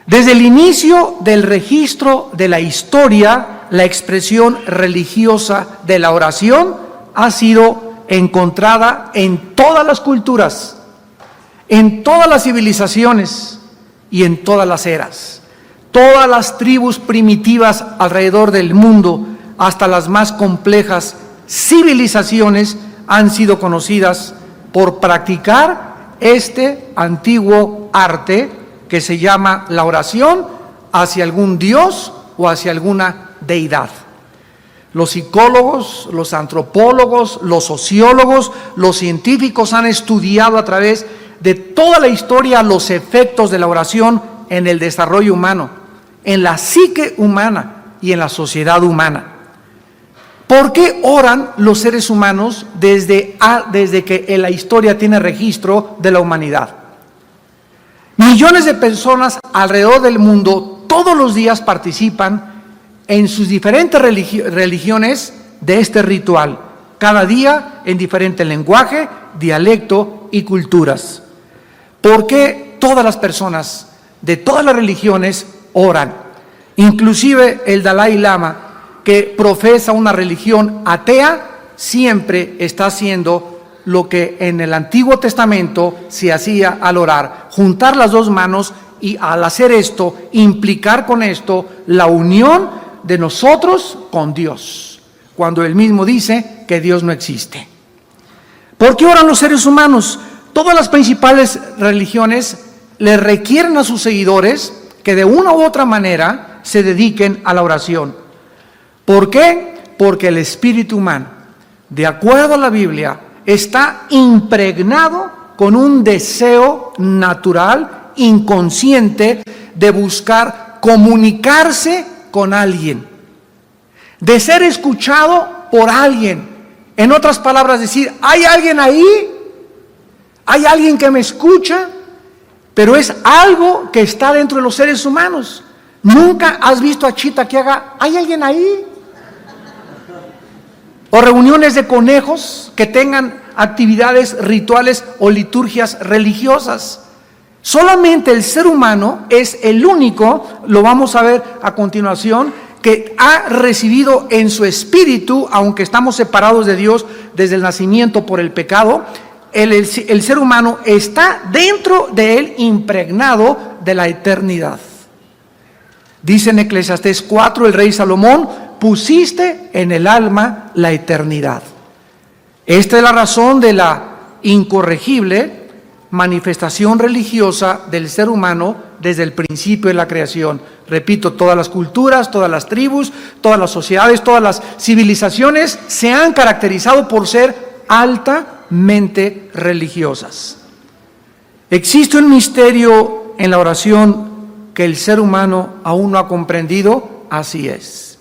Desde el inicio del registro de la historia, la expresión religiosa de la oración ha sido encontrada en todas las culturas, en todas las civilizaciones y en todas las eras. Todas las tribus primitivas alrededor del mundo, hasta las más complejas civilizaciones, han sido conocidas por practicar este antiguo arte que se llama la oración hacia algún dios o hacia alguna deidad. Los psicólogos, los antropólogos, los sociólogos, los científicos han estudiado a través de toda la historia los efectos de la oración en el desarrollo humano, en la psique humana y en la sociedad humana. ¿Por qué oran los seres humanos desde que la historia tiene registro de la humanidad? Millones de personas alrededor del mundo todos los días participan en sus diferentes religiones de este ritual, cada día en diferente lenguaje, dialecto y culturas. ¿Por qué todas las personas de todas las religiones oran? Inclusive el Dalai Lama, que profesa una religión atea, siempre está haciendo lo que en el Antiguo Testamento se hacía al orar: juntar las dos manos y, al hacer esto, implicar con esto la unión de nosotros con Dios, cuando Él mismo dice que Dios no existe. ¿Por qué oran los seres humanos? Todas las principales religiones le requieren a sus seguidores que de una u otra manera se dediquen a la oración. ¿Por qué? Porque el espíritu humano, de acuerdo a la Biblia, está impregnado con un deseo natural, inconsciente, de buscar comunicarse con alguien, de ser escuchado por alguien. En otras palabras, decir: hay alguien ahí, hay alguien que me escucha, pero es algo que está dentro de los seres humanos. ¿Nunca has visto a Chita que haga: hay alguien ahí? O reuniones de conejos que tengan actividades rituales o liturgias religiosas. Solamente el ser humano es el único, lo vamos a ver a continuación, que ha recibido en su espíritu, aunque estamos separados de Dios desde el nacimiento por el pecado, el ser humano está dentro de él, impregnado de la eternidad. Dice en Eclesiastés 4 el rey Salomón: pusiste en el alma la eternidad. Esta es la razón de la incorregible manifestación religiosa del ser humano desde el principio de la creación. Repito, todas las culturas, todas las tribus, todas las sociedades, todas las civilizaciones se han caracterizado por ser altamente religiosas. Existe un misterio en la oración que el ser humano aún no ha comprendido. Así es.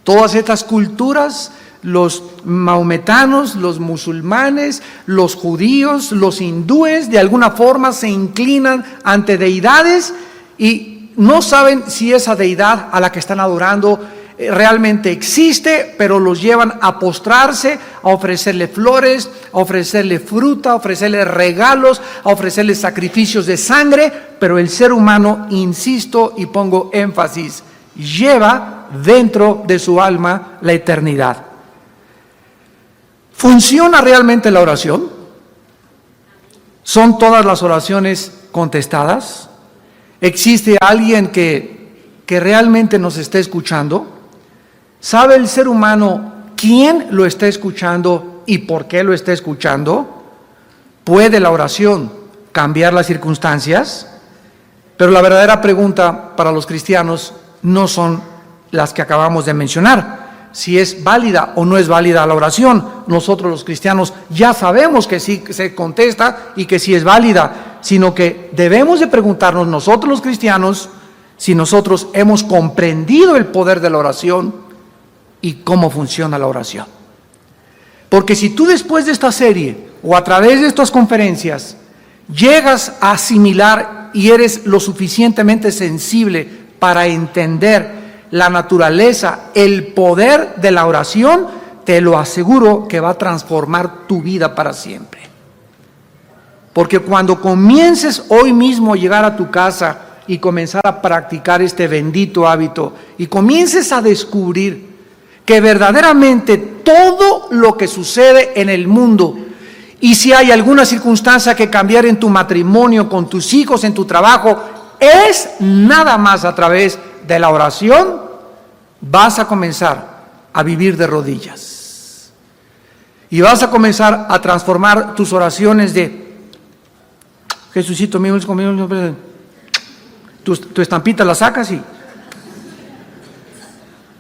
Todas estas culturas, los maometanos, los musulmanes, los judíos, los hindúes, de alguna forma se inclinan ante deidades y no saben si esa deidad a la que están adorando realmente existe, pero los llevan a postrarse, a ofrecerle flores, a ofrecerle fruta, a ofrecerle regalos, a ofrecerle sacrificios de sangre. Pero el ser humano, insisto y pongo énfasis, lleva dentro de su alma la eternidad. ¿Funciona realmente la oración? ¿Son todas las oraciones contestadas? ¿Existe alguien que realmente nos esté escuchando? ¿Sabe el ser humano quién lo está escuchando y por qué lo está escuchando? ¿Puede la oración cambiar las circunstancias? Pero la verdadera pregunta para los cristianos no son las que acabamos de mencionar. Si es válida o no es válida la oración. Nosotros los cristianos ya sabemos que sí se contesta y que sí es válida, sino que debemos de preguntarnos nosotros los cristianos si nosotros hemos comprendido el poder de la oración y cómo funciona la oración. Porque si tú después de esta serie o a través de estas conferencias llegas a asimilar y eres lo suficientemente sensible para entender la naturaleza, el poder de la oración, te lo aseguro que va a transformar tu vida para siempre. Porque cuando comiences hoy mismo a llegar a tu casa y comenzar a practicar este bendito hábito y comiences a descubrir que verdaderamente todo lo que sucede en el mundo, y si hay alguna circunstancia que cambiar en tu matrimonio, con tus hijos, en tu trabajo, es nada más a través de la oración, vas a comenzar a vivir de rodillas. Y vas a comenzar a transformar tus oraciones de Jesucito mío, tu estampita la sacas y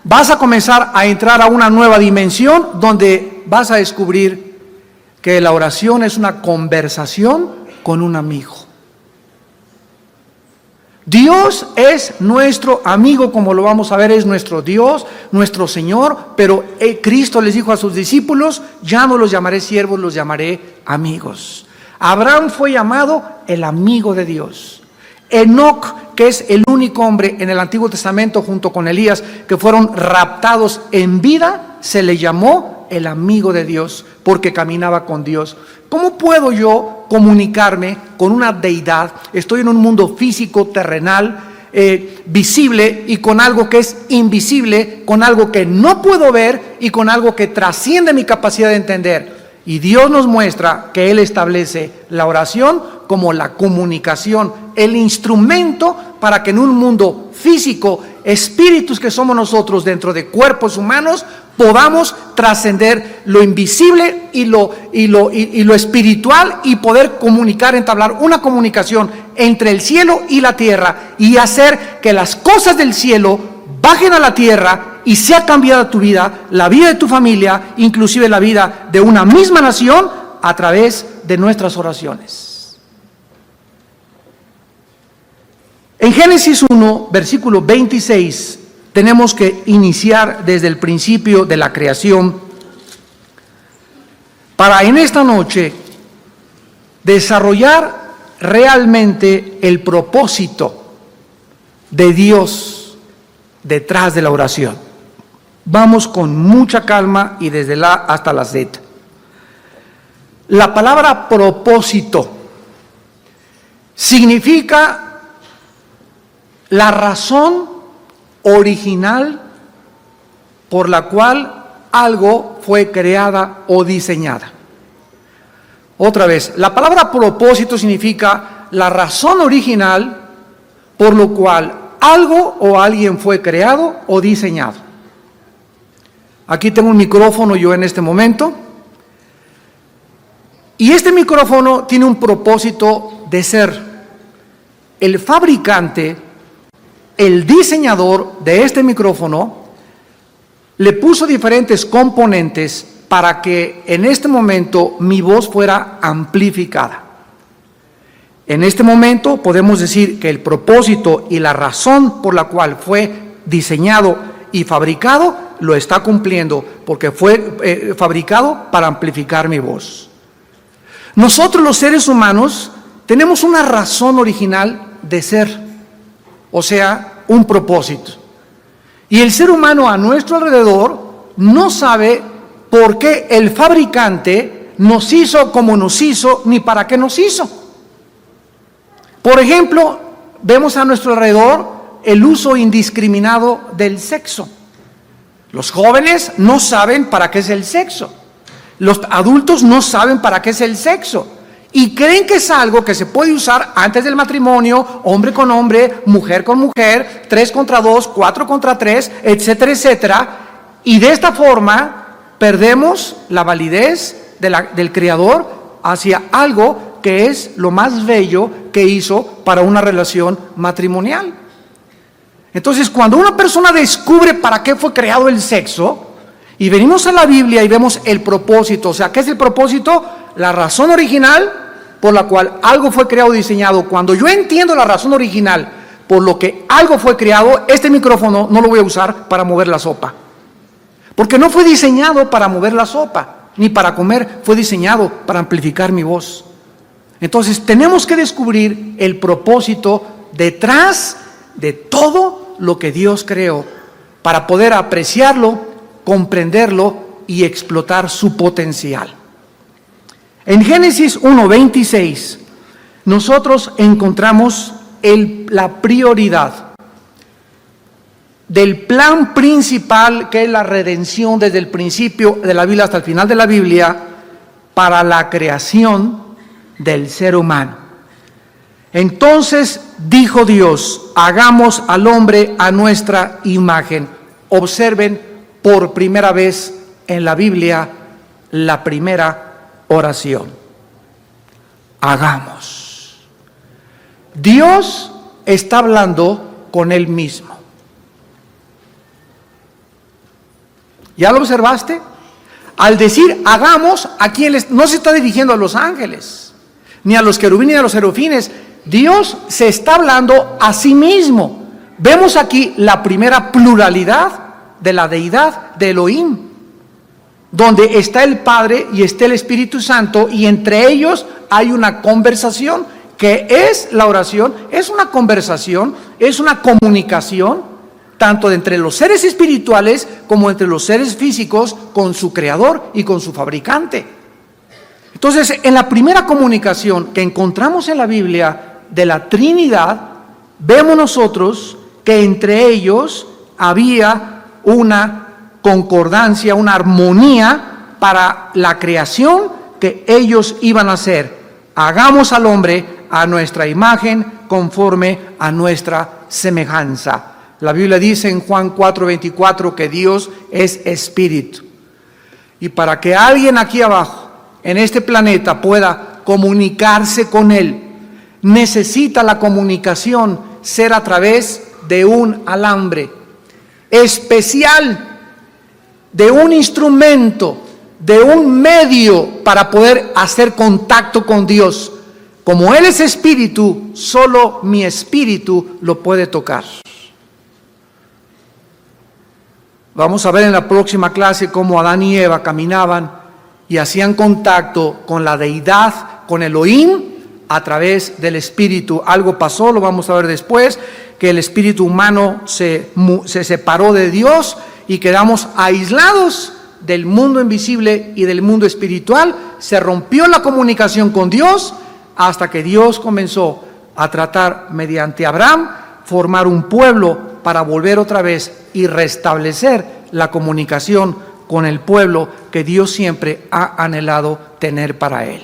vas a comenzar a entrar a una nueva dimensión donde vas a descubrir que la oración es una conversación con un amigo. Dios es nuestro amigo, como lo vamos a ver, es nuestro Dios, nuestro Señor, pero Cristo les dijo a sus discípulos, ya no los llamaré siervos, los llamaré amigos. Abraham fue llamado el amigo de Dios. Enoc, que es el único hombre en el Antiguo Testamento junto con Elías que fueron raptados en vida, se le llamó el amigo de Dios porque caminaba con Dios. ¿Cómo puedo yo comunicarme con una deidad? Estoy en un mundo físico, terrenal, visible, y con algo que es invisible, con algo que no puedo ver y con algo que trasciende mi capacidad de entender. Y Dios nos muestra que Él establece la oración como la comunicación, el instrumento para que en un mundo físico, espíritus que somos nosotros dentro de cuerpos humanos, podamos trascender lo invisible y lo espiritual y poder comunicar, entablar una comunicación entre el cielo y la tierra y hacer que las cosas del cielo bajen a la tierra y sea cambiada tu vida, la vida de tu familia, inclusive la vida de una misma nación a través de nuestras oraciones. En Génesis 1, versículo 26, tenemos que iniciar desde el principio de la creación para en esta noche desarrollar realmente el propósito de Dios detrás de la oración. Vamos con mucha calma y desde la A hasta la Z. La palabra propósito significa la razón original por la cual algo fue creada o diseñada. Otra vez, la palabra propósito significa la razón original por lo cual algo o alguien fue creado o diseñado. Aquí tengo un micrófono yo en este momento, y este micrófono tiene un propósito de ser. El fabricante, el diseñador de este micrófono, le puso diferentes componentes para que en este momento mi voz fuera amplificada. En este momento podemos decir que el propósito y la razón por la cual fue diseñado y fabricado lo está cumpliendo, porque fue fabricado para amplificar mi voz. Nosotros los seres humanos tenemos una razón original de ser, o sea, un propósito. Y el ser humano a nuestro alrededor no sabe por qué el fabricante nos hizo como nos hizo, ni para qué nos hizo. Por ejemplo, vemos a nuestro alrededor el uso indiscriminado del sexo. Los jóvenes no saben para qué es el sexo. Los adultos no saben para qué es el sexo. Y creen que es algo que se puede usar antes del matrimonio, hombre con hombre, mujer con mujer, 3 contra 2, 4 contra 3, etcétera, etcétera. Y de esta forma perdemos la validez del Creador hacia algo que es lo más bello que hizo para una relación matrimonial. Entonces, cuando una persona descubre para qué fue creado el sexo, y venimos a la Biblia y vemos el propósito, o sea, ¿qué es el propósito? La razón original por la cual algo fue creado y diseñado. Cuando yo entiendo la razón original por lo que algo fue creado, este micrófono no lo voy a usar para mover la sopa, porque no fue diseñado para mover la sopa, ni para comer, fue diseñado para amplificar mi voz. Entonces tenemos que descubrir el propósito detrás de todo lo que Dios creó para poder apreciarlo, comprenderlo y explotar su potencial. En Génesis 1:26 nosotros encontramos la prioridad del plan principal, que es la redención desde el principio de la Biblia hasta el final de la Biblia, para la creación del ser humano. Entonces dijo Dios: hagamos al hombre a nuestra imagen. Observen por primera vez en la Biblia la primera oración. Hagamos. Dios está hablando con Él mismo. ¿Ya lo observaste? Al decir hagamos, ¿a quién no se está dirigiendo a los ángeles, ni a los querubines ni a los serafines? Dios se está hablando a sí mismo. Vemos aquí la primera pluralidad de la deidad de Elohim, donde está el Padre y está el Espíritu Santo, y entre ellos hay una conversación, que es la oración. Es una conversación, es una comunicación, tanto de entre los seres espirituales como entre los seres físicos, con su creador y con su fabricante. Entonces, en la primera comunicación que encontramos en la Biblia de la Trinidad, vemos nosotros que entre ellos había una concordancia, una armonía para la creación que ellos iban a hacer. Hagamos al hombre a nuestra imagen, conforme a nuestra semejanza. La Biblia dice en Juan 4:24 que Dios es espíritu. Y para que alguien aquí abajo, en este planeta, pueda comunicarse con Él, necesita la comunicación ser a través de un alambre especial, de un instrumento, de un medio para poder hacer contacto con Dios. Como Él es espíritu, solo mi espíritu lo puede tocar. Vamos a ver en la próxima clase cómo Adán y Eva caminaban y hacían contacto con la deidad, con Elohim, a través del espíritu. Algo pasó, lo vamos a ver después, que el espíritu humano se separó de Dios y quedamos aislados del mundo invisible y del mundo espiritual. Se rompió la comunicación con Dios, hasta que Dios comenzó a tratar mediante Abraham, formar un pueblo para volver otra vez y restablecer la comunicación con el pueblo que Dios siempre ha anhelado tener para Él.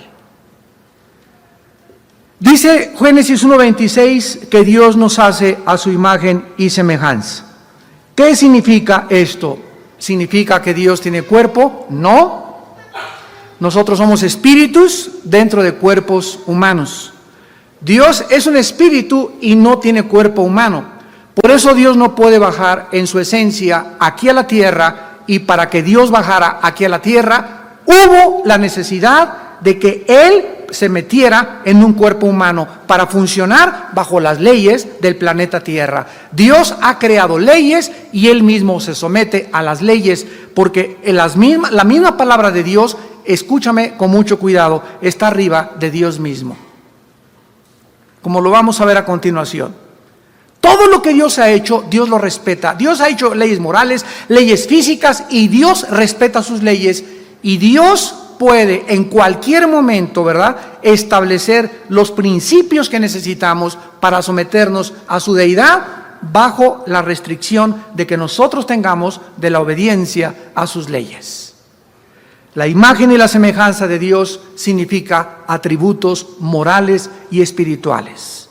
Dice Génesis 1:26 que Dios nos hace a su imagen y semejanza. ¿Qué significa esto? ¿Significa que Dios tiene cuerpo? No. Nosotros somos espíritus dentro de cuerpos humanos. Dios es un espíritu y no tiene cuerpo humano. Por eso Dios no puede bajar en su esencia aquí a la tierra, y para que Dios bajara aquí a la tierra, hubo la necesidad de que Él se metiera en un cuerpo humano para funcionar bajo las leyes del planeta Tierra. Dios ha creado leyes y Él mismo se somete a las leyes, porque la misma palabra de Dios, escúchame con mucho cuidado, está arriba de Dios mismo, como lo vamos a ver a continuación. Todo lo que Dios ha hecho, Dios lo respeta. Dios ha hecho leyes morales, leyes físicas, y Dios respeta sus leyes, y Dios puede en cualquier momento, ¿verdad?, establecer los principios que necesitamos para someternos a su deidad, bajo la restricción de que nosotros tengamos de la obediencia a sus leyes. La imagen y la semejanza de Dios significa atributos morales y espirituales.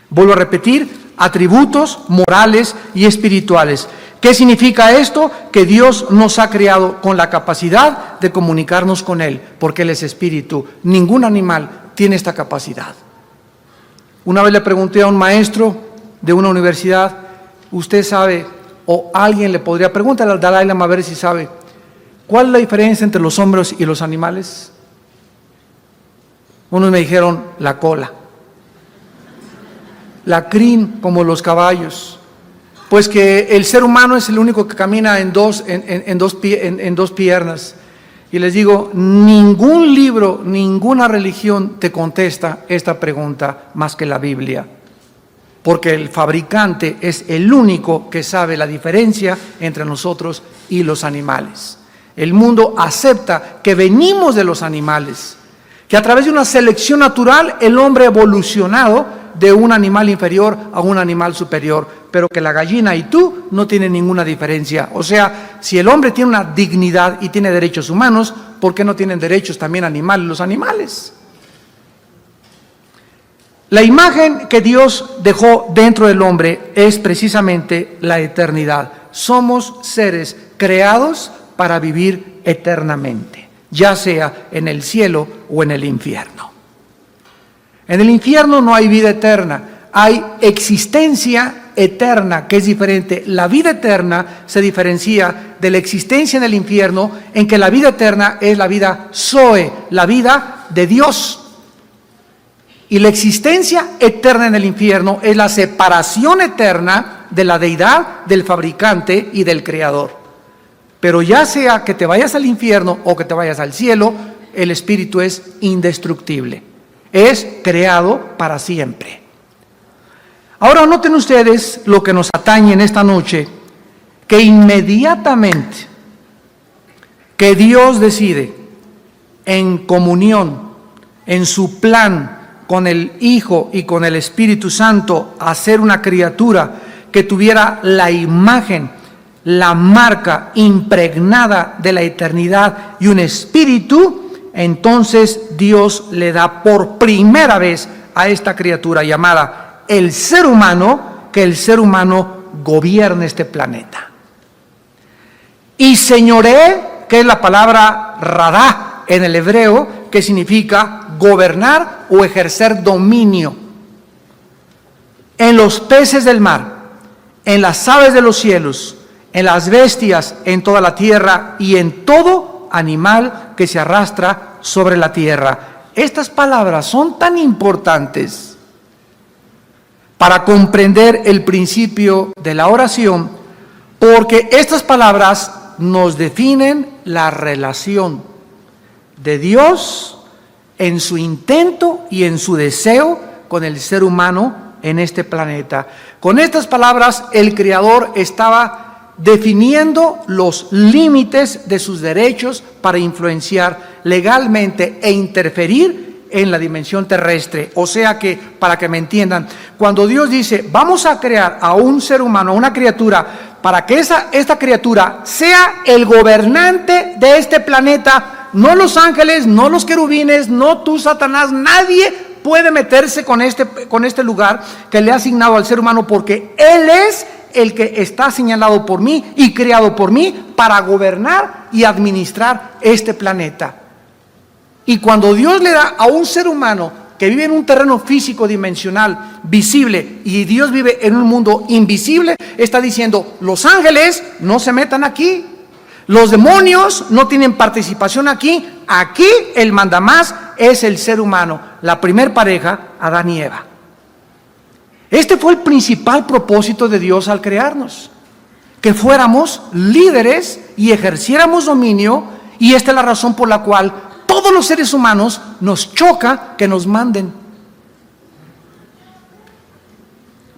Vuelvo a repetir, atributos morales y espirituales. ¿Qué significa esto? Que Dios nos ha creado con la capacidad de comunicarnos con Él, porque Él es espíritu. Ningún animal tiene esta capacidad. Una vez le pregunté a un maestro de una universidad, ¿usted sabe, o alguien le podría, pregúntale al Dalai Lama a ver si sabe, cuál es la diferencia entre los hombres y los animales? Unos me dijeron la cola, la crin como los caballos. Pues que el ser humano es el único que camina en dos piernas. Y les digo, ningún libro, ninguna religión te contesta esta pregunta más que la Biblia. Porque el fabricante es el único que sabe la diferencia entre nosotros y los animales. El mundo acepta que venimos de los animales, que a través de una selección natural el hombre ha evolucionado de un animal inferior a un animal superior, pero que la gallina y tú no tienen ninguna diferencia. O sea, si el hombre tiene una dignidad y tiene derechos humanos, ¿por qué no tienen derechos también animales los animales? La imagen que Dios dejó dentro del hombre es precisamente la eternidad. Somos seres creados para vivir eternamente, ya sea en el cielo o en el infierno. En el infierno no hay vida eterna, hay existencia eterna, que es diferente. La vida eterna se diferencia de la existencia en el infierno, en que la vida eterna es la vida Zoe, la vida de Dios. Y la existencia eterna en el infierno es la separación eterna de la deidad, del fabricante y del creador. Pero ya sea que te vayas al infierno o que te vayas al cielo, el espíritu es indestructible. Es creado para siempre. Ahora noten ustedes lo que nos atañe en esta noche, que inmediatamente que Dios decide en comunión, en su plan con el Hijo y con el Espíritu Santo, hacer una criatura que tuviera la imagen, la marca impregnada de la eternidad y un espíritu, entonces Dios le da por primera vez a esta criatura llamada el ser humano, que el ser humano gobierne este planeta. Y señoré, que es la palabra radá en el hebreo, que significa gobernar o ejercer dominio en los peces del mar, en las aves de los cielos, en las bestias, en toda la tierra y en todo animal que se arrastra sobre la tierra. Estas palabras son tan importantes para comprender el principio de la oración, porque estas palabras nos definen la relación de Dios en su intento y en su deseo con el ser humano en este planeta. Con estas palabras, el Creador estaba definiendo los límites de sus derechos para influenciar legalmente e interferir en la dimensión terrestre. O sea que, para que me entiendan, cuando Dios dice, vamos a crear a un ser humano, a una criatura, para que esta criatura sea el gobernante de este planeta, no los ángeles, no los querubines, no tú, Satanás, nadie puede meterse con este lugar que le ha asignado al ser humano, porque Él es el que está señalado por mí y creado por mí para gobernar y administrar este planeta. Y cuando Dios le da a un ser humano que vive en un terreno físico dimensional visible y Dios vive en un mundo invisible, está diciendo, los ángeles no se metan aquí, los demonios no tienen participación aquí, aquí el mandamás es el ser humano, la primer pareja, Adán y Eva. Este fue el principal propósito de Dios al crearnos, que fuéramos líderes y ejerciéramos dominio, y esta es la razón por la cual todos los seres humanos nos choca que nos manden.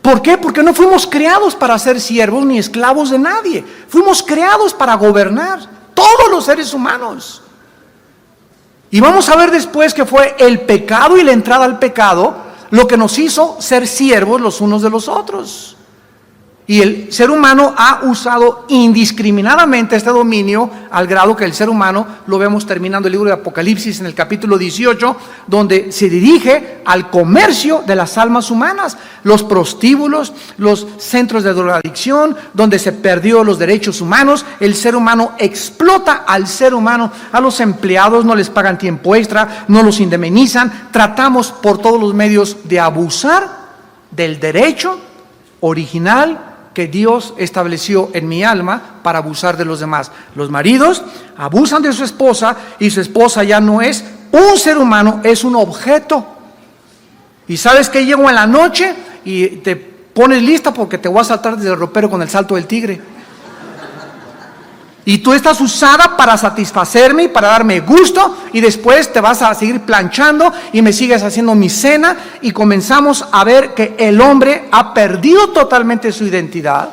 ¿Por qué? Porque no fuimos creados para ser siervos ni esclavos de nadie, fuimos creados para gobernar, todos los seres humanos. Y vamos a ver después que fue el pecado y la entrada al pecado lo que nos hizo ser siervos los unos de los otros. Y el ser humano ha usado indiscriminadamente este dominio, al grado que el ser humano, lo vemos terminando el libro de Apocalipsis en el capítulo 18, donde se dirige al comercio de las almas humanas, los prostíbulos, los centros de drogadicción, donde se perdió los derechos humanos. El ser humano explota al ser humano, a los empleados no les pagan tiempo extra, no los indemnizan. Tratamos por todos los medios de abusar del derecho original que Dios estableció en mi alma para abusar de los demás. Los maridos abusan de su esposa y su esposa ya no es un ser humano, es un objeto. Y sabes que llego en la noche y te pones lista porque te voy a saltar desde el ropero con el salto del tigre. Y tú estás usada para satisfacerme y para darme gusto, y después te vas a seguir planchando y me sigues haciendo mi cena, y comenzamos a ver que el hombre ha perdido totalmente su identidad,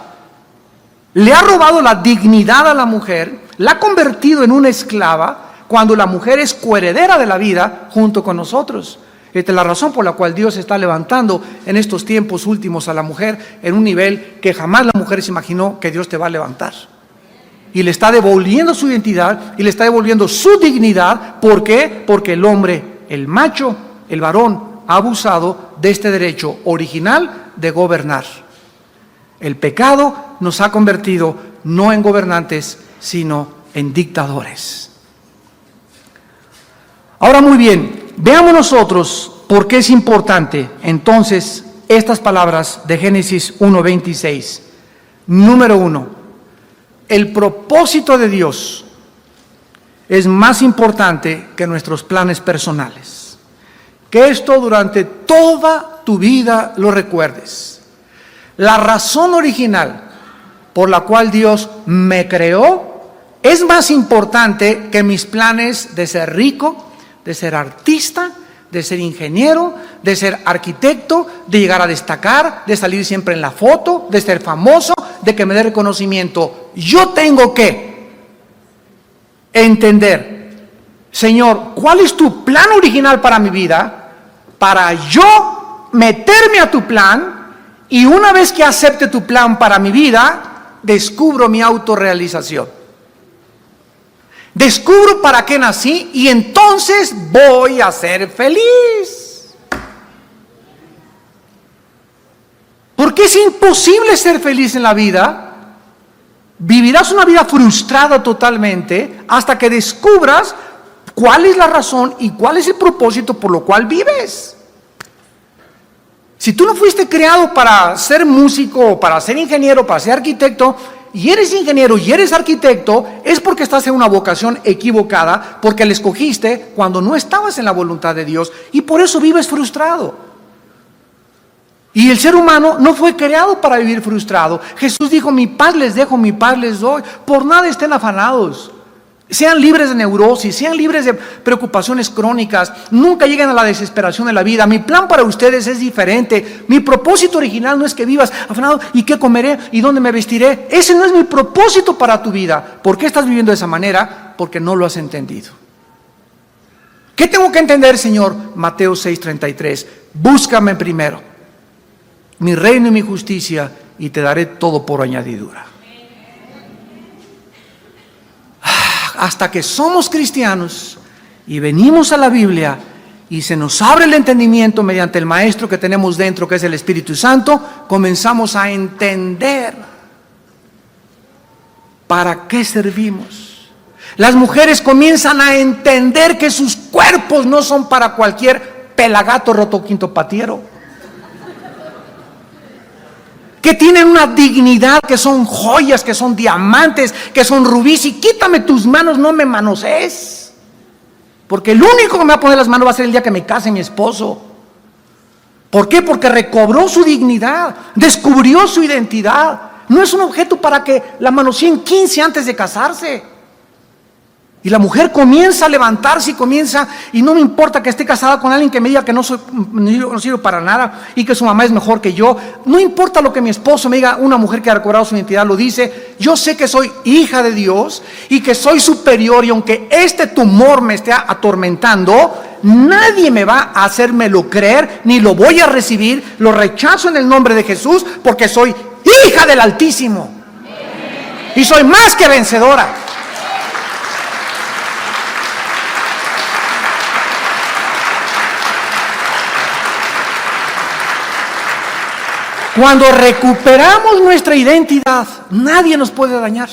le ha robado la dignidad a la mujer, la ha convertido en una esclava, cuando la mujer es coheredera de la vida junto con nosotros. Esta es la razón por la cual Dios está levantando en estos tiempos últimos a la mujer en un nivel que jamás la mujer se imaginó que Dios te va a levantar. Y le está devolviendo su identidad y le está devolviendo su dignidad. ¿Por qué? Porque el hombre, el macho, el varón, ha abusado de este derecho original de gobernar. El pecado nos ha convertido no en gobernantes, sino en dictadores. Ahora muy bien, veamos nosotros por qué es importante entonces estas palabras de Génesis 1:26. Número 1, el propósito de Dios es más importante que nuestros planes personales. Que esto durante toda tu vida lo recuerdes. La razón original por la cual Dios me creó es más importante que mis planes de ser rico, de ser artista, de ser ingeniero, de ser arquitecto, de llegar a destacar, de salir siempre en la foto, de ser famoso, de que me dé reconocimiento. Yo tengo que entender, Señor, ¿cuál es tu plan original para mi vida? Para yo meterme a tu plan, y una vez que acepte tu plan para mi vida, descubro mi autorrealización. Descubro para qué nací y entonces voy a ser feliz. Porque es imposible ser feliz en la vida. Vivirás una vida frustrada totalmente hasta que descubras cuál es la razón y cuál es el propósito por lo cual vives. Si tú no fuiste creado para ser músico, para ser ingeniero, para ser arquitecto, y eres ingeniero y eres arquitecto, es porque estás en una vocación equivocada, porque la escogiste cuando no estabas en la voluntad de Dios, y por eso vives frustrado. Y el ser humano no fue creado para vivir frustrado. Jesús dijo, mi paz les dejo, mi paz les doy. Por nada estén afanados. Sean libres de neurosis, sean libres de preocupaciones crónicas, nunca lleguen a la desesperación de la vida. Mi plan para ustedes es diferente. Mi propósito original no es que vivas afanado, ¿y qué comeré? ¿Y dónde me vestiré? Ese no es mi propósito para tu vida. ¿Por qué estás viviendo de esa manera? Porque no lo has entendido. ¿Qué tengo que entender, Señor? Mateo 6:33. Búscame primero mi reino y mi justicia, y te daré todo por añadidura. Hasta que somos cristianos y venimos a la Biblia y se nos abre el entendimiento mediante el maestro que tenemos dentro, que es el Espíritu Santo, comenzamos a entender para qué servimos. Las mujeres comienzan a entender que sus cuerpos no son para cualquier pelagato roto quinto patiero, que tienen una dignidad, que son joyas, que son diamantes, que son rubíes, y quítame tus manos, no me manosees, porque el único que me va a poner las manos va a ser el día que me case mi esposo. ¿Por qué? Porque recobró su dignidad, descubrió su identidad. No es un objeto para que la manoseen 15 antes de casarse. Y la mujer comienza a levantarse y no me importa que esté casada con alguien que me diga que no sirvo para nada y que su mamá es mejor que yo. No importa lo que mi esposo me diga, una mujer que ha recobrado su identidad lo dice. Yo sé que soy hija de Dios y que soy superior, y aunque este tumor me esté atormentando, nadie me va a hacérmelo creer, ni lo voy a recibir. Lo rechazo en el nombre de Jesús, porque soy hija del Altísimo y soy más que vencedora. Cuando recuperamos nuestra identidad, nadie nos puede dañar.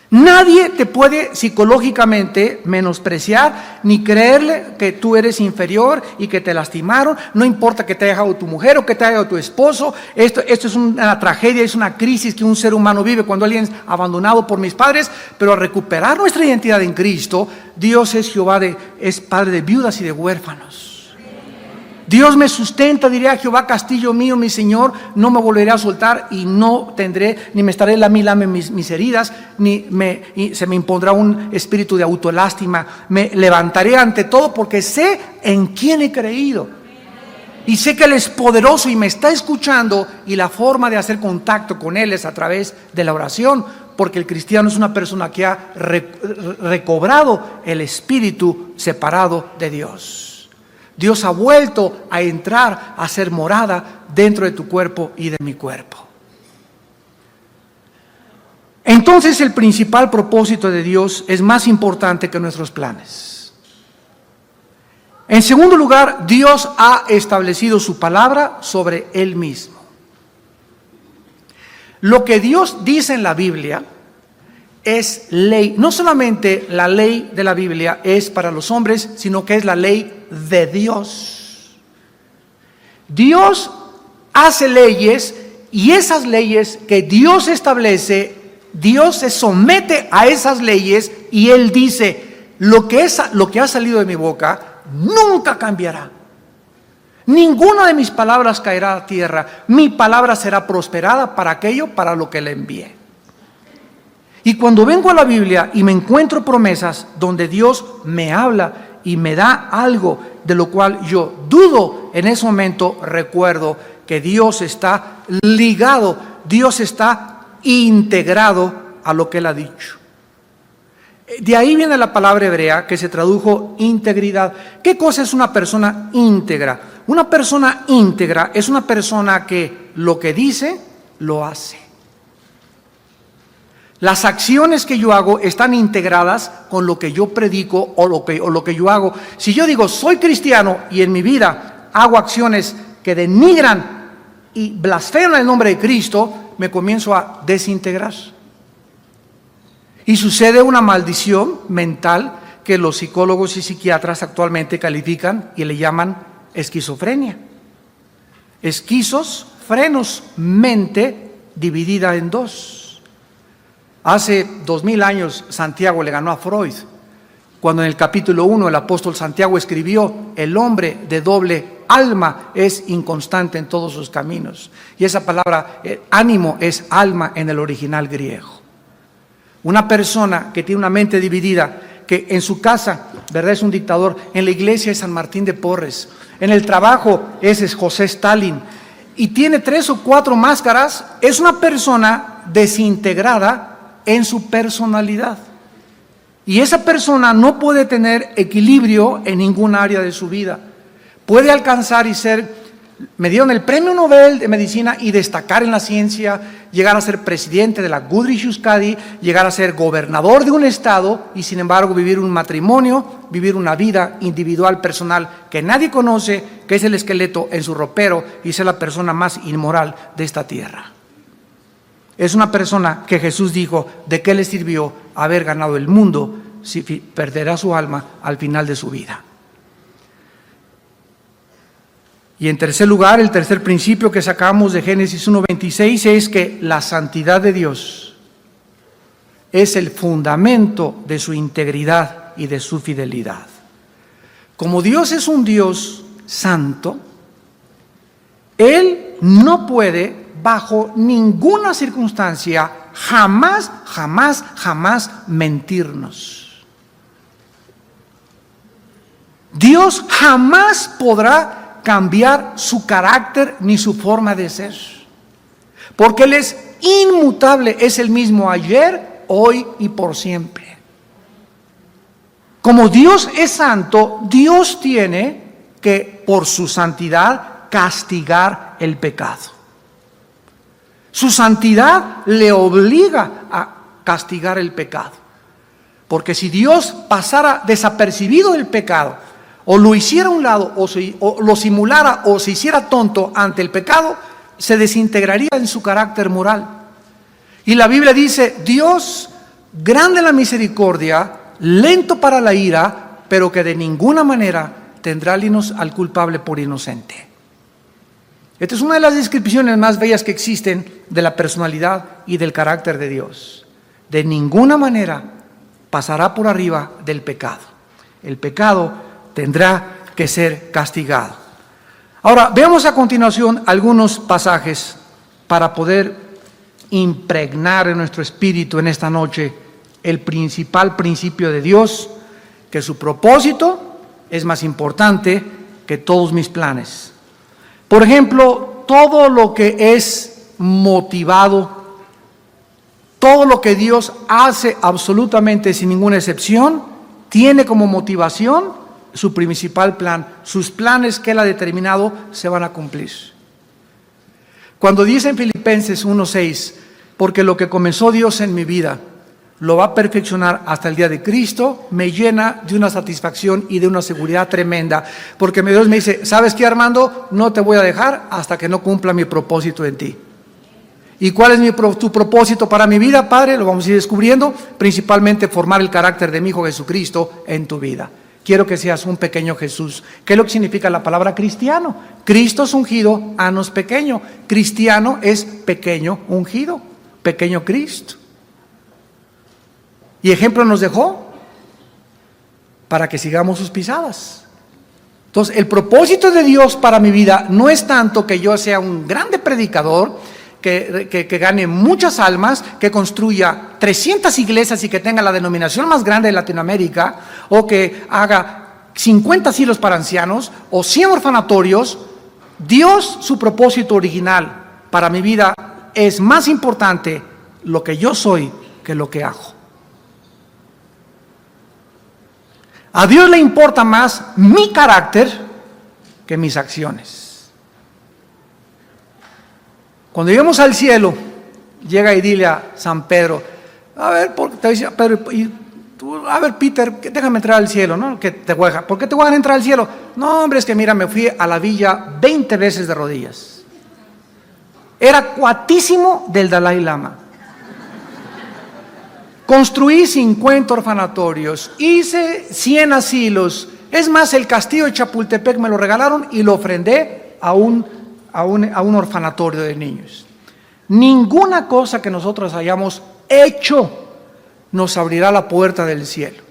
Nadie te puede psicológicamente menospreciar, ni creerle que tú eres inferior y que te lastimaron. No importa que te haya dejado tu mujer o que te haya dejado tu esposo. Esto es una tragedia, es una crisis que un ser humano vive cuando alguien es abandonado por mis padres. Pero al recuperar nuestra identidad en Cristo, Dios es Jehová, es Padre de viudas y de huérfanos. Dios me sustenta, diría Jehová, castillo mío, mi Señor, no me volveré a soltar, y no tendré, ni me estaré lame mis heridas, y se me impondrá un espíritu de autolástima. Me levantaré ante todo, porque sé en quién he creído. Y sé que Él es poderoso y me está escuchando, y la forma de hacer contacto con Él es a través de la oración. porque el cristiano es una persona que ha recobrado el espíritu separado de Dios. Dios ha vuelto a entrar, a ser morada dentro de tu cuerpo y de mi cuerpo. Entonces el principal propósito de Dios es más importante que nuestros planes. En segundo lugar, Dios ha establecido su palabra sobre Él mismo. Lo que Dios dice en la Biblia es ley. No solamente la ley de la Biblia es para los hombres, sino que es la ley de Dios. Dios hace leyes y esas leyes que Dios establece, Dios se somete a esas leyes y Él dice, lo que ha salido de mi boca nunca cambiará. Ninguna de mis palabras caerá a tierra. Mi palabra será prosperada para aquello para lo que le envié. Y cuando vengo a la Biblia y me encuentro promesas donde Dios me habla y me da algo de lo cual yo dudo, en ese momento recuerdo que Dios está ligado, Dios está integrado a lo que Él ha dicho. De ahí viene la palabra hebrea que se tradujo integridad. ¿Qué cosa es una persona íntegra? Una persona íntegra es una persona que lo que dice, lo hace. Las acciones que yo hago están integradas con lo que yo predico o lo que yo hago. Si yo digo, soy cristiano y en mi vida hago acciones que denigran y blasfeman el nombre de Cristo, me comienzo a desintegrar. Y sucede una maldición mental que los psicólogos y psiquiatras actualmente califican y le llaman esquizofrenia. Esquizos, frenos, mente dividida en dos. Hace 2000 años Santiago le ganó a Freud, cuando en el capítulo 1 el apóstol Santiago escribió, el hombre de doble alma es inconstante en todos sus caminos. Y esa palabra, ánimo, es alma en el original griego. Una persona que tiene una mente dividida, que en su casa, ¿verdad?, es un dictador, en la iglesia es San Martín de Porres, en el trabajo es José Stalin, y tiene 3 o 4 máscaras, es una persona desintegrada en su personalidad. Y esa persona no puede tener equilibrio en ningún área de su vida. Puede alcanzar y me dieron el premio Nobel de Medicina y destacar en la ciencia, llegar a ser presidente de la Goodrich-Euskadi, llegar a ser gobernador de un estado y sin embargo vivir un matrimonio, vivir una vida individual, personal, que nadie conoce, que es el esqueleto en su ropero y ser la persona más inmoral de esta tierra. Es una persona que Jesús dijo, ¿de qué le sirvió haber ganado el mundo si perderá su alma al final de su vida? Y en tercer lugar, el tercer principio que sacamos de Génesis 1:26 es que la santidad de Dios es el fundamento de su integridad y de su fidelidad. Como Dios es un Dios santo, Él no puede, bajo ninguna circunstancia, jamás mentirnos. Dios jamás podrá cambiar su carácter ni su forma de ser, porque Él es inmutable, es el mismo ayer, hoy y por siempre. Como Dios es santo, Dios tiene que, por su santidad, castigar el pecado. Su santidad le obliga a castigar el pecado, porque si Dios pasara desapercibido el pecado, o lo hiciera a un lado, o lo simulara, o se hiciera tonto ante el pecado, se desintegraría en su carácter moral. Y la Biblia dice, Dios, grande en la misericordia, lento para la ira, pero que de ninguna manera tendrá al culpable por inocente. Esta es una de las descripciones más bellas que existen de la personalidad y del carácter de Dios. De ninguna manera pasará por arriba del pecado. El pecado tendrá que ser castigado. Ahora, veamos a continuación algunos pasajes para poder impregnar en nuestro espíritu en esta noche el principal principio de Dios, que su propósito es más importante que todos mis planes. Por ejemplo, todo lo que es motivado Todo lo que Dios hace absolutamente sin ninguna excepción tiene como motivación su principal plan. Sus planes que Él ha determinado se van a cumplir. Cuando dice en Filipenses 1:6, porque lo que comenzó Dios en mi vida lo va a perfeccionar hasta el día de Cristo, me llena de una satisfacción y de una seguridad tremenda, porque Dios me dice, ¿sabes qué, Armando? No te voy a dejar hasta que no cumpla mi propósito en ti. ¿Y cuál es tu propósito para mi vida, Padre? Lo vamos a ir descubriendo, principalmente formar el carácter de mi Hijo Jesucristo en tu vida. Quiero que seas un pequeño Jesús. ¿Qué es lo que significa la palabra cristiano? Cristo es ungido, anos pequeño. Cristiano es pequeño ungido, pequeño Cristo. Y ejemplo nos dejó para que sigamos sus pisadas. Entonces, el propósito de Dios para mi vida no es tanto que yo sea un grande predicador, que gane muchas almas, que construya 300 iglesias y que tenga la denominación más grande de Latinoamérica, o que haga 50 asilos para ancianos o 100 orfanatorios. Dios, su propósito original para mi vida es más importante lo que yo soy que lo que hago. A Dios le importa más mi carácter que mis acciones. Cuando lleguemos al cielo, llega y dile a San Pedro, a ver, te dice Pedro, a ver, Peter, déjame entrar al cielo, ¿no? ¿Por qué te voy a entrar al cielo? No, hombre, es que mira, me fui a la villa 20 veces de rodillas. Era cuatísimo del Dalai Lama. Construí 50 orfanatorios, hice 100 asilos. Es más, el castillo de Chapultepec me lo regalaron y lo ofrendé a un orfanatorio de niños. Ninguna cosa que nosotros hayamos hecho nos abrirá la puerta del cielo.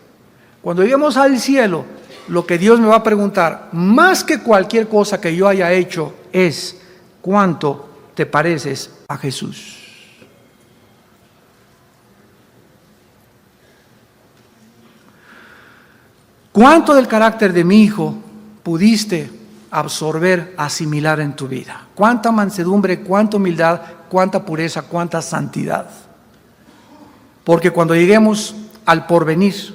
Cuando lleguemos al cielo, lo que Dios me va a preguntar, más que cualquier cosa que yo haya hecho, es ¿cuánto te pareces a Jesús? ¿Cuánto del carácter de mi Hijo pudiste absorber, asimilar en tu vida? ¿Cuánta mansedumbre, cuánta humildad, cuánta pureza, cuánta santidad? Porque cuando lleguemos al porvenir,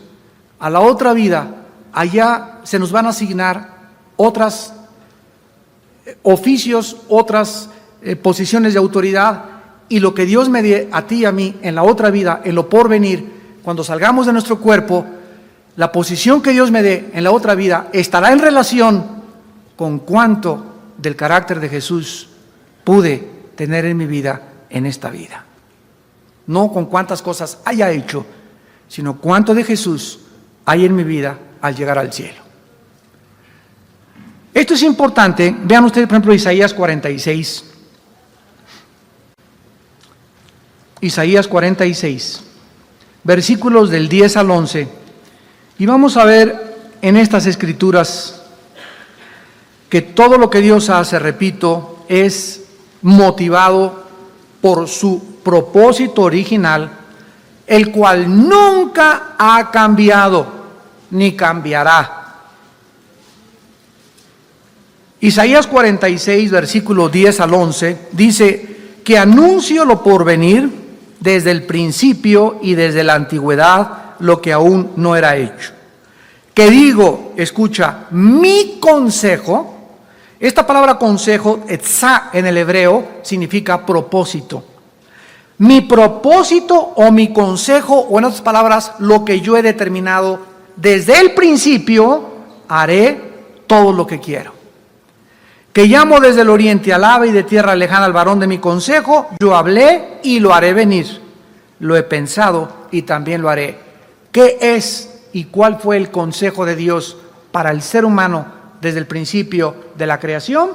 a la otra vida, allá se nos van a asignar otros oficios, otras posiciones de autoridad, y lo que Dios me dé a ti y a mí en la otra vida, en lo porvenir, cuando salgamos de nuestro cuerpo, la posición que Dios me dé en la otra vida estará en relación con cuánto del carácter de Jesús pude tener en mi vida en esta vida. No con cuántas cosas haya hecho, sino cuánto de Jesús hay en mi vida al llegar al cielo. Esto es importante. Vean ustedes, por ejemplo, Isaías 46. Isaías 46, versículos del 10 al 11. Y vamos a ver en estas escrituras que todo lo que Dios hace, repito, es motivado por su propósito original, el cual nunca ha cambiado ni cambiará. Isaías 46, versículo 10 al 11, dice que anuncio lo por venir desde el principio y desde la antigüedad, lo que aún no era hecho. Que digo, escucha, mi consejo. Esta palabra consejo, etzá en el hebreo, significa propósito. Mi propósito o mi consejo, o en otras palabras, lo que yo he determinado desde el principio, haré todo lo que quiero. Que llamo desde el oriente al ave y de tierra lejana al varón de mi consejo, yo hablé y lo haré venir. Lo he pensado y también lo haré. ¿Qué es y cuál fue el consejo de Dios para el ser humano desde el principio de la creación?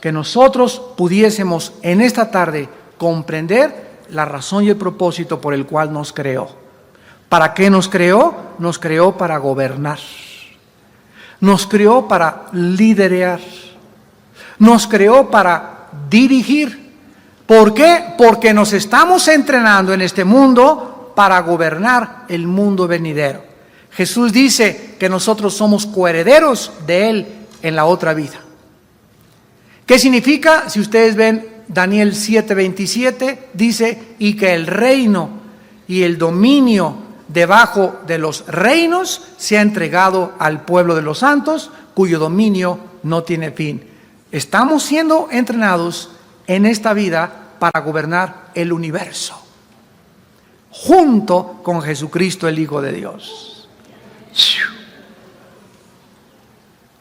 Que nosotros pudiésemos en esta tarde comprender la razón y el propósito por el cual nos creó. ¿Para qué nos creó? Nos creó para gobernar. Nos creó para liderear. Nos creó para dirigir. ¿Por qué? Porque nos estamos entrenando en este mundo para gobernar el mundo venidero. Jesús dice que nosotros somos coherederos de Él en la otra vida. ¿Qué significa? Si ustedes ven, Daniel 7:27 dice, y que el reino y el dominio debajo de los reinos se ha entregado al pueblo de los santos, cuyo dominio no tiene fin. Estamos siendo entrenados en esta vida para gobernar el universo, junto con Jesucristo, el Hijo de Dios.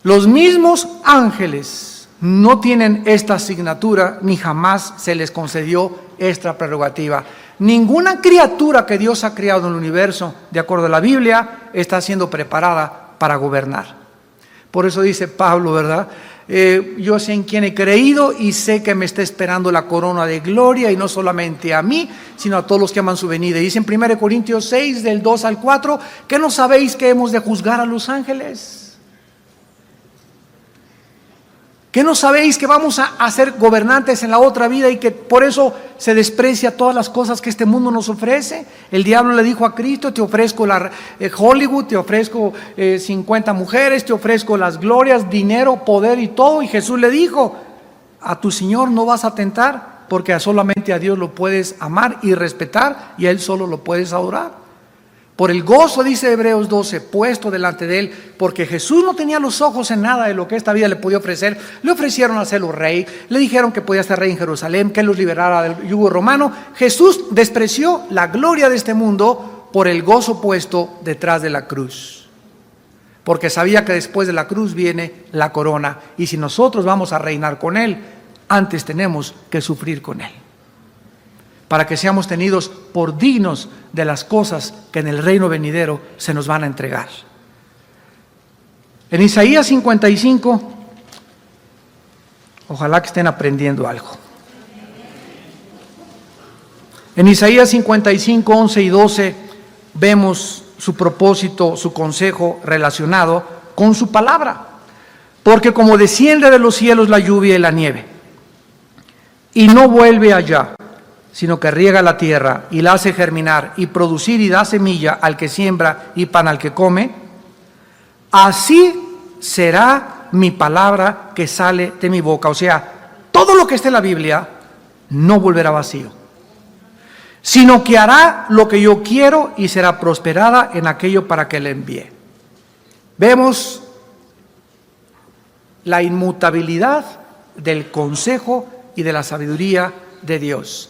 Los mismos ángeles no tienen esta asignatura, ni jamás se les concedió esta prerrogativa. Ninguna criatura que Dios ha creado en el universo, de acuerdo a la Biblia, está siendo preparada para gobernar. Por eso dice Pablo, ¿verdad? Yo sé en quién he creído y sé que me está esperando la corona de gloria, y no solamente a mí, sino a todos los que aman su venida. Dice en 1 Corintios 6, del 2 al 4, ¿qué no sabéis que hemos de juzgar a los ángeles? ¿Qué no sabéis que vamos a ser gobernantes en la otra vida y que por eso se desprecia todas las cosas que este mundo nos ofrece? El diablo le dijo a Cristo, te ofrezco Hollywood, te ofrezco 50 mujeres, te ofrezco las glorias, dinero, poder y todo. Y Jesús le dijo, a tu Señor no vas a tentar, porque solamente a Dios lo puedes amar y respetar, y a Él solo lo puedes adorar. Por el gozo, dice Hebreos 12, puesto delante de Él, porque Jesús no tenía los ojos en nada de lo que esta vida le podía ofrecer. Le ofrecieron hacerlo rey, le dijeron que podía ser rey en Jerusalén, que Él los liberara del yugo romano. Jesús despreció la gloria de este mundo por el gozo puesto detrás de la cruz, porque sabía que después de la cruz viene la corona, y si nosotros vamos a reinar con Él, antes tenemos que sufrir con Él, para que seamos tenidos por dignos de las cosas que en el reino venidero se nos van a entregar. En Isaías 55, ojalá que estén aprendiendo algo. En Isaías 55, 11 y 12 vemos su propósito, su consejo relacionado con su palabra. Porque como desciende de los cielos la lluvia y la nieve, y no vuelve allá, sino que riega la tierra y la hace germinar y producir y da semilla al que siembra y pan al que come, así será mi palabra que sale de mi boca. O sea, todo lo que esté en la Biblia no volverá vacío, sino que hará lo que yo quiero y será prosperada en aquello para que le envíe. Vemos la inmutabilidad del consejo y de la sabiduría de Dios.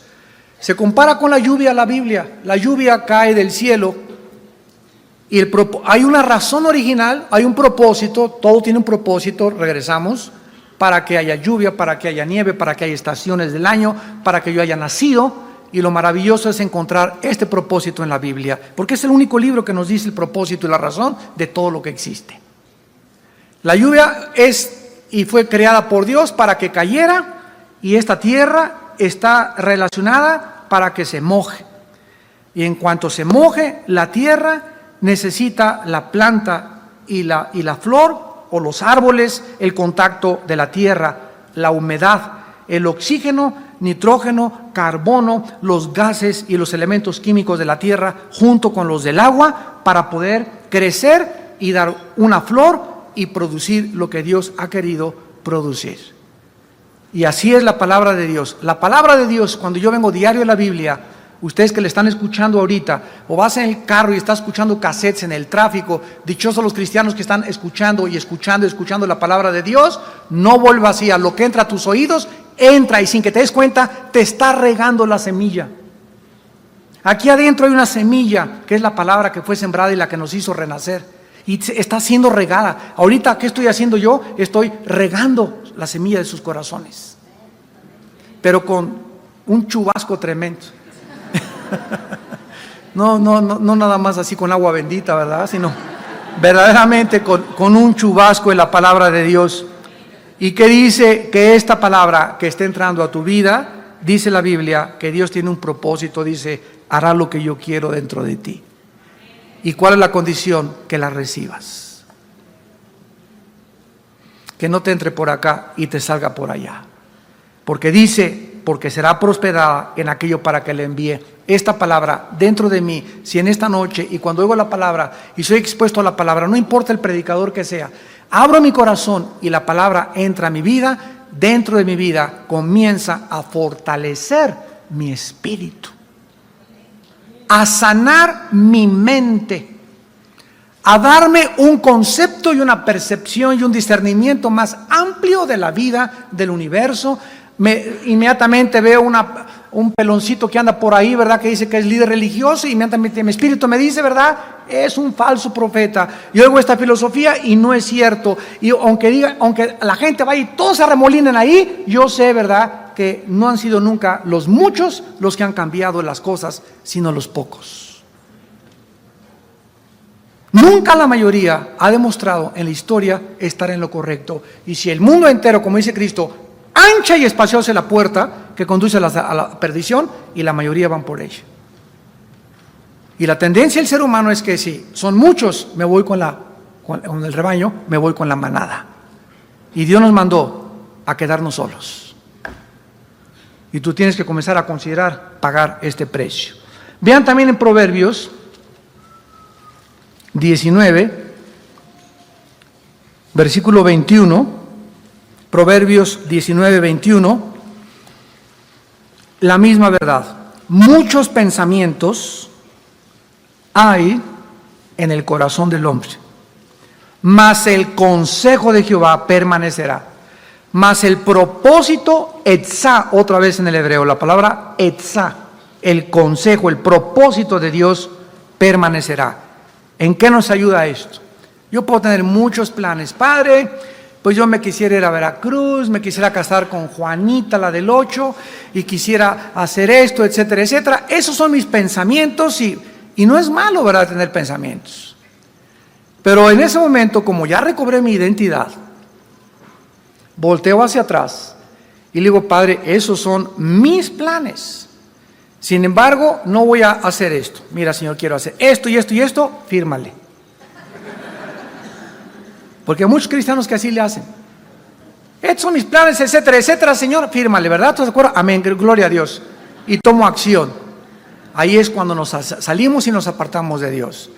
Se compara con la lluvia la Biblia. La lluvia cae del cielo y hay una razón original, hay un propósito, todo tiene un propósito, regresamos, para que haya lluvia, para que haya nieve, para que haya estaciones del año, para que yo haya nacido. Y lo maravilloso es encontrar este propósito en la Biblia, porque es el único libro que nos dice el propósito y la razón de todo lo que existe. La lluvia es y fue creada por Dios para que cayera, y esta tierra está relacionada para que se moje. Y en cuanto se moje, la tierra necesita la planta y la flor o los árboles, el contacto de la tierra, la humedad, el oxígeno, nitrógeno, carbono, los gases y los elementos químicos de la tierra junto con los del agua para poder crecer y dar una flor y producir lo que Dios ha querido producir. Y así es la palabra de Dios. La palabra de Dios, cuando yo vengo diario a la Biblia, ustedes que le están escuchando ahorita, o vas en el carro y estás escuchando cassettes en el tráfico, dichosos los cristianos que están escuchando la palabra de Dios, no vuelva así. A lo que entra a tus oídos, entra, y sin que te des cuenta, te está regando la semilla. Aquí adentro hay una semilla, que es la palabra que fue sembrada y la que nos hizo renacer, y está siendo regada. Ahorita, ¿qué estoy haciendo yo? Estoy regando la semilla de sus corazones, pero con un chubasco tremendo. No nada más así con agua bendita, ¿verdad? Sino verdaderamente con un chubasco en la palabra de Dios. ¿Y qué dice? Que esta palabra que está entrando a tu vida, dice la Biblia, que Dios tiene un propósito, dice, hará lo que yo quiero dentro de ti. ¿Y cuál es la condición? Que la recibas. Que no te entre por acá y te salga por allá. Porque dice, porque será prosperada en aquello para que le envíe. Esta palabra dentro de mí, si en esta noche y cuando oigo la palabra y soy expuesto a la palabra, no importa el predicador que sea, abro mi corazón y la palabra entra a mi vida, dentro de mi vida comienza a fortalecer mi espíritu, a sanar mi mente, a darme un concepto y una percepción y un discernimiento más amplio de la vida, del universo. Inmediatamente veo un peloncito que anda por ahí, ¿verdad?, que dice que es líder religioso, y inmediatamente mi espíritu me dice, ¿verdad?, es un falso profeta. Yo oigo esta filosofía y no es cierto. Y aunque la gente vaya y todos se arremolinen ahí, yo sé, ¿verdad?, que no han sido nunca los muchos los que han cambiado las cosas, sino los pocos. Nunca la mayoría ha demostrado en la historia estar en lo correcto. Y si el mundo entero, como dice Cristo, ancha y espaciosa es la puerta que conduce a la perdición, y la mayoría van por ella. Y la tendencia del ser humano es que si son muchos, me voy con el rebaño, me voy con la manada. Y Dios nos mandó a quedarnos solos. Y tú tienes que comenzar a considerar pagar este precio. Vean también en Proverbios 19, versículo 21, Proverbios 19, 21, la misma verdad. Muchos pensamientos hay en el corazón del hombre, mas el consejo de Jehová permanecerá. Mas el propósito, etzá, otra vez en el hebreo, la palabra etzá, el consejo, el propósito de Dios permanecerá. ¿En qué nos ayuda esto? Yo puedo tener muchos planes. Padre, pues yo me quisiera ir a Veracruz, me quisiera casar con Juanita, la del 8, y quisiera hacer esto, etcétera, etcétera. Esos son mis pensamientos, y no es malo, ¿verdad?, tener pensamientos. Pero en ese momento, como ya recobré mi identidad, volteo hacia atrás y le digo, Padre, esos son mis planes. Sin embargo, no voy a hacer esto. Mira, Señor, quiero hacer esto y esto y esto, fírmale. Porque hay muchos cristianos que así le hacen. Estos son mis planes, etcétera, etcétera, Señor, fírmale, ¿verdad? ¿Tú te acuerdas? Amén, gloria a Dios. Y tomo acción. Ahí es cuando nos salimos y nos apartamos de Dios.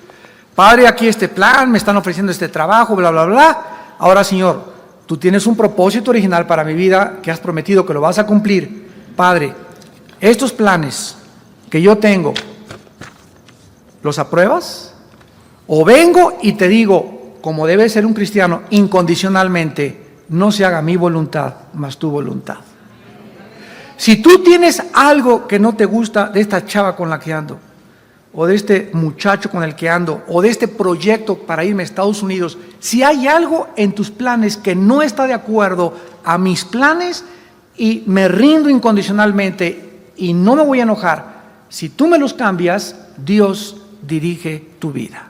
Padre, aquí este plan, me están ofreciendo este trabajo, bla, bla, bla. Ahora, Señor, tú tienes un propósito original para mi vida que has prometido que lo vas a cumplir. Padre, estos planes que yo tengo, ¿los apruebas? O vengo y te digo, como debe ser un cristiano, incondicionalmente, no se haga mi voluntad, mas tu voluntad. Si tú tienes algo que no te gusta de esta chava con la que ando, o de este muchacho con el que ando, o de este proyecto para irme a Estados Unidos, si hay algo en tus planes que no está de acuerdo a mis planes, y me rindo incondicionalmente y no me voy a enojar, si tú me los cambias, Dios dirige tu vida.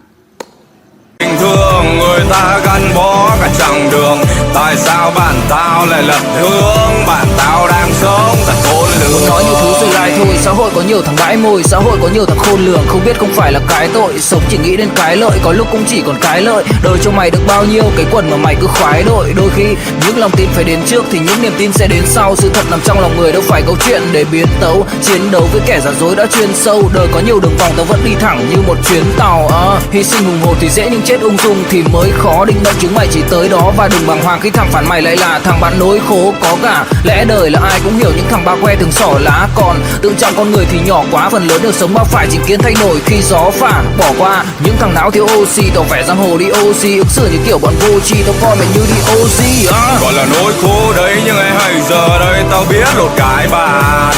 Thương người ta gắn bó cả chặng đường. Tại sao bạn tao lại lật hướng? Bạn tao đang sống thật khôn lường. Nói nhiều thứ rồi lại thôi. Xã hội có nhiều thằng bãi mồi, xã hội có nhiều thằng khôn lường. Không biết không phải là cái tội, sống chỉ nghĩ đến cái lợi, có lúc cũng chỉ còn cái lợi. Đời cho mày được bao nhiêu cái quần mà mày cứ khoái đội. Đôi khi những lòng tin phải đến trước thì những niềm tin sẽ đến sau. Sự thật nằm trong lòng người, đâu phải câu chuyện để biến tấu. Chiến đấu với kẻ giả dối đã chuyên sâu. Đời có nhiều đường vòng, tao vẫn đi thẳng như một chuyến tàu. Hy sinh hùng hồn thì dễ nhưng chết ung dung thì mới khó. Định mệnh chúng mày chỉ tới đó và đừng bàng hoàng khi thằng phản mày lại là thằng bạn nối khố có cả. Lẽ đời là ai cũng hiểu, những thằng ba que thường xỏ lá, còn tự trọng con người thì nhỏ quá. Phần lớn đều sống bao phải, chính kiến thay đổi khi gió phản. Bỏ qua những thằng não thiếu oxy, tỏ vẻ giang hồ đi oxy, ứng xử như kiểu bọn vô tri, tao coi mày như đi oxy. Gọi là nỗi khổ đấy, nhưng ai hay giờ đây tao biết lột cái bàn.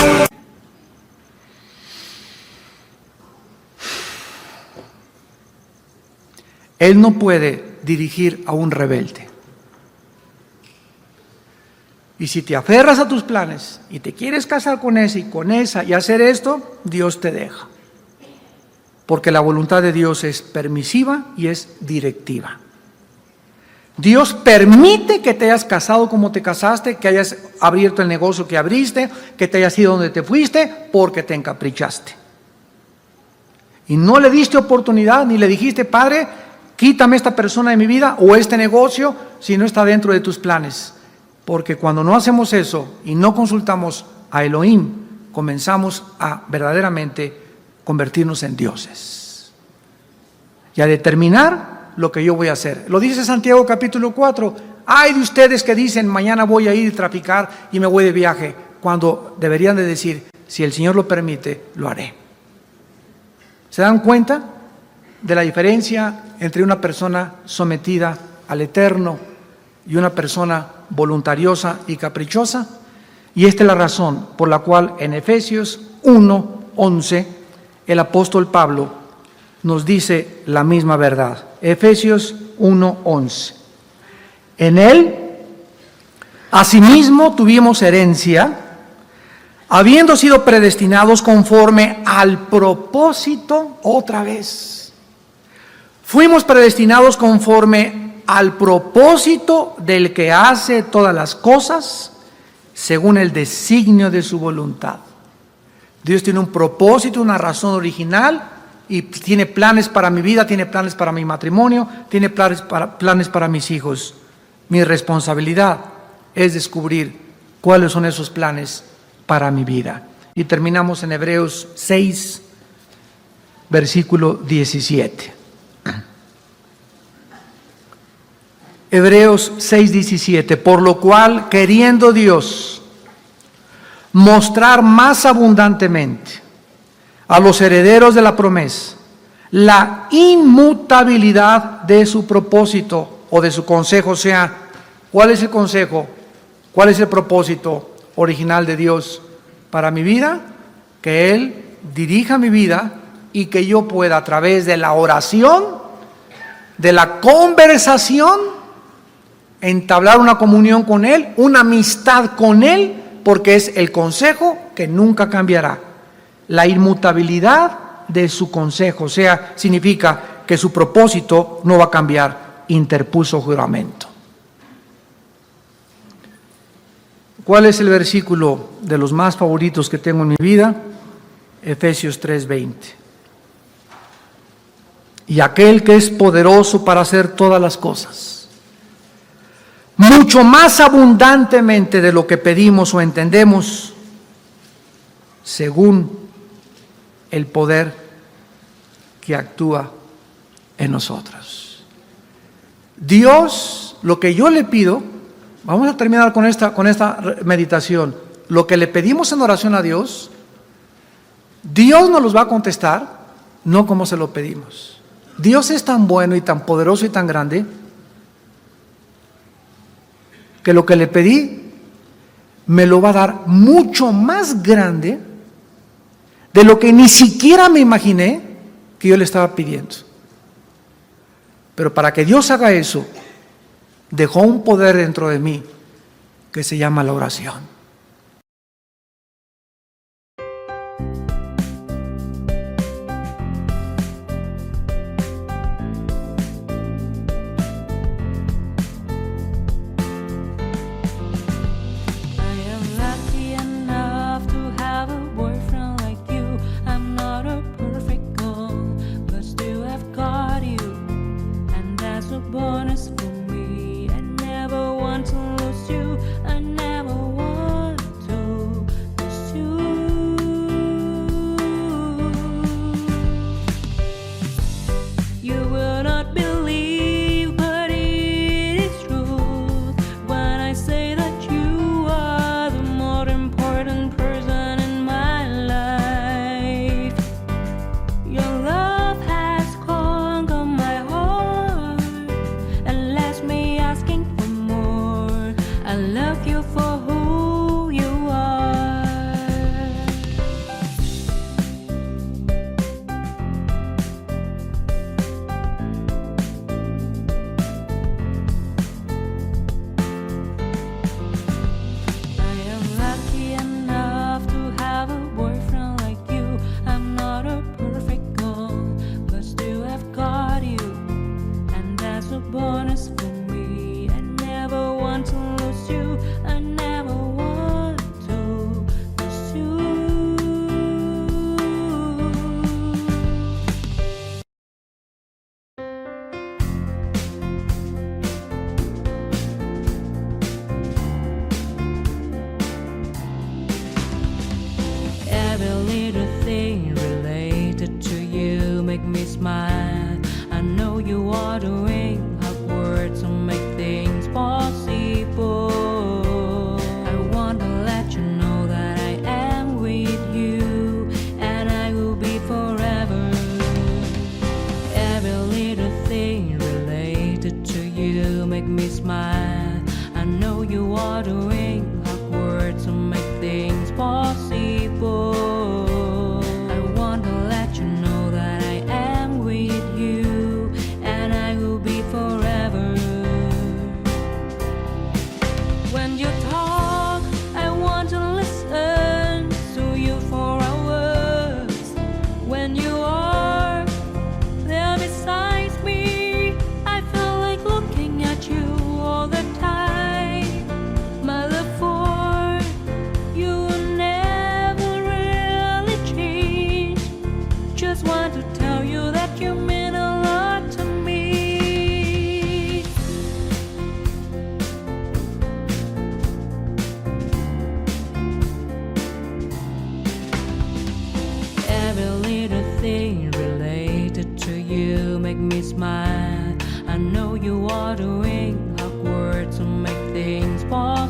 Él no puede dirigir a un rebelde. Y si te aferras a tus planes y te quieres casar con ese y con esa y hacer esto, Dios te deja. Porque la voluntad de Dios es permisiva y es directiva. Dios permite que te hayas casado como te casaste, que hayas abierto el negocio que abriste, que te hayas ido donde te fuiste, porque te encaprichaste. Y no le diste oportunidad, ni le dijiste, Padre, quítame esta persona de mi vida o este negocio si no está dentro de tus planes. Porque cuando no hacemos eso y no consultamos a Elohim, comenzamos a verdaderamente convertirnos en dioses y a determinar lo que yo voy a hacer. Lo dice Santiago capítulo 4, Ay de ustedes que dicen, mañana voy a ir a traficar y me voy de viaje, cuando deberían de decir, si el Señor lo permite, lo haré. ¿Se dan cuenta de la diferencia entre una persona sometida al Eterno y una persona voluntariosa y caprichosa? Y esta es la razón por la cual en Efesios 1:11 el apóstol Pablo nos dice la misma verdad. Efesios 1:11. En él, asimismo, tuvimos herencia, habiendo sido predestinados conforme al propósito, otra vez. Fuimos predestinados conforme al propósito del que hace todas las cosas según el designio de su voluntad. Dios tiene un propósito, una razón original y tiene planes para mi vida, tiene planes para mi matrimonio, tiene planes para mis hijos. Mi responsabilidad es descubrir cuáles son esos planes para mi vida. Y terminamos en Hebreos 6, versículo 17. Hebreos 6:17, por lo cual, queriendo Dios mostrar más abundantemente a los herederos de la promesa la inmutabilidad de su propósito o de su consejo, o sea, ¿cuál es el consejo? ¿Cuál es el propósito original de Dios para mi vida? Que Él dirija mi vida y que yo pueda, a través de la oración, de la conversación, entablar una comunión con Él, una amistad con Él, porque es el consejo que nunca cambiará. La inmutabilidad de su consejo, o sea, significa que su propósito no va a cambiar, interpuso juramento. ¿Cuál es el versículo de los más favoritos que tengo en mi vida? Efesios 3:20. Y aquel que es poderoso para hacer todas las cosas, mucho más abundantemente de lo que pedimos o entendemos, según el poder que actúa en nosotros. Dios, lo que yo le pido, vamos a terminar con esta meditación, lo que le pedimos en oración a Dios, Dios nos los va a contestar, no como se lo pedimos. Dios es tan bueno y tan poderoso y tan grande, que lo que le pedí me lo va a dar mucho más grande de lo que ni siquiera me imaginé que yo le estaba pidiendo. Pero para que Dios haga eso, dejó un poder dentro de mí que se llama la oración. Smile. I know you are doing hard work to make things possible. smile. I know you are doing hard work to make things possible.